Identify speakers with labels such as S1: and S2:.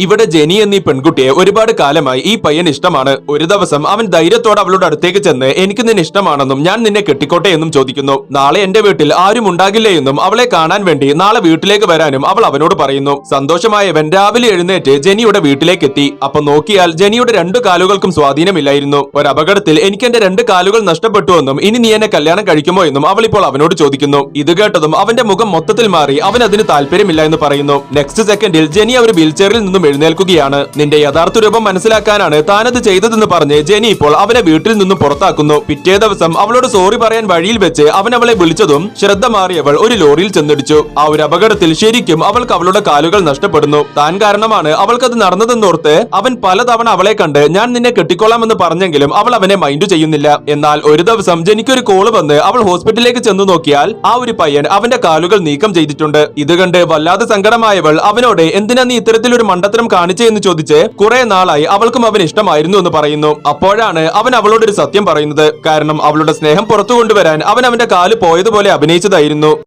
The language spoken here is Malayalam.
S1: ഇവിടെ ജെനി എന്നീ പെൺകുട്ടിയെ ഒരുപാട് കാലമായി ഈ പയ്യൻ ഇഷ്ടമാണ്. ഒരു ദിവസം അവൻ ധൈര്യത്തോടെ അവളുടെ അടുത്തേക്ക് ചെന്ന് എനിക്ക് നിന്നെ ഇഷ്ടമാണെന്നും ഞാൻ നിന്നെ കെട്ടിക്കോട്ടെ എന്നും ചോദിക്കുന്നു. നാളെ എന്റെ വീട്ടിൽ ആരും ഉണ്ടാകില്ലേ എന്നും അവളെ കാണാൻ വേണ്ടി നാളെ വീട്ടിലേക്ക് വരാനും അവൾ അവനോട് പറയുന്നു. സന്തോഷമായവൻ രാവിലെ എഴുന്നേറ്റ് ജെനിയുടെ വീട്ടിലേക്ക് എത്തി. അപ്പൊ നോക്കിയാൽ ജെനിയുടെ 2 കാലുകൾക്കും സ്വാധീനമില്ലായിരുന്നു. ഒരു അപകടത്തിൽ എനിക്ക് എന്റെ 2 കാലുകൾ നഷ്ടപ്പെട്ടു എന്നും ഇനി നീ എന്നെ കല്യാണം കഴിക്കുമോ എന്നും അവൾ ഇപ്പോൾ അവനോട് ചോദിക്കുന്നു. ഇത് കേട്ടതും അവന്റെ മുഖം മൊത്തത്തിൽ മാറി. അവൻ അതിന് താല്പര്യമില്ല എന്ന് പറയുന്നു. നെക്സ്റ്റ് സെക്കൻഡിൽ ജെനി ഒരു വീൽചെയറിൽ നിന്നും എഴുന്നേൽക്കുകയാണ്. നിന്റെ യഥാർത്ഥ രൂപം മനസ്സിലാക്കാനാണ് താനത് ചെയ്തതെന്ന് പറഞ്ഞ് ജെനി ഇപ്പോൾ അവനെ വീട്ടിൽ നിന്നും പുറത്താക്കുന്നു. പിറ്റേ ദിവസം അവളോട് സോറി പറയാൻ വഴിയിൽ വെച്ച് അവൻ അവളെ വിളിച്ചതും ശ്രദ്ധ മാറിയവൾ ഒരു ലോറിയിൽ ചെന്നിടിച്ചു. ആ ഒരു അപകടത്തിൽ ശരിക്കും അവൾക്ക് അവളുടെ കാലുകൾ നഷ്ടപ്പെടുന്നു. താൻ കാരണമാണ് അവൾക്കത് നടന്നതെന്നോർത്ത് അവൻ പലതവണ അവളെ കണ്ട് ഞാൻ നിന്നെ കെട്ടിക്കൊള്ളാമെന്ന് പറഞ്ഞെങ്കിലും അവൾ അവനെ മൈൻഡ് ചെയ്യുന്നില്ല. എന്നാൽ ഒരു ദിവസം ജെനിക്കൊരു കോള് വന്ന് അവൾ ഹോസ്പിറ്റലിലേക്ക് ചെന്നു നോക്കിയാൽ ആ ഒരു പയ്യൻ അവന്റെ കാലുകൾ നീക്കം ചെയ്തിട്ടുണ്ട്. ഇത് കണ്ട് വല്ലാതെ സങ്കടമായവൾ അവനോട് എന്തിനാ നീ ഇത്തരത്തിലൊരു മണ്ടത്തരം കാണിച്ചേ എന്ന് ചോദിച്ച് കുറെ നാളായി അവൾക്കും അവൻ ഇഷ്ടമായിരുന്നു എന്ന് പറയുന്നു. അപ്പോഴാണ് അവൻ അവളോടൊരു സത്യം പറയുന്നത്. കാരണം അവളുടെ സ്നേഹം പുറത്തു കൊണ്ടുവരാൻ അവൻ അവന്റെ കാല് പോയതുപോലെ അഭിനയിച്ചതായിരുന്നു.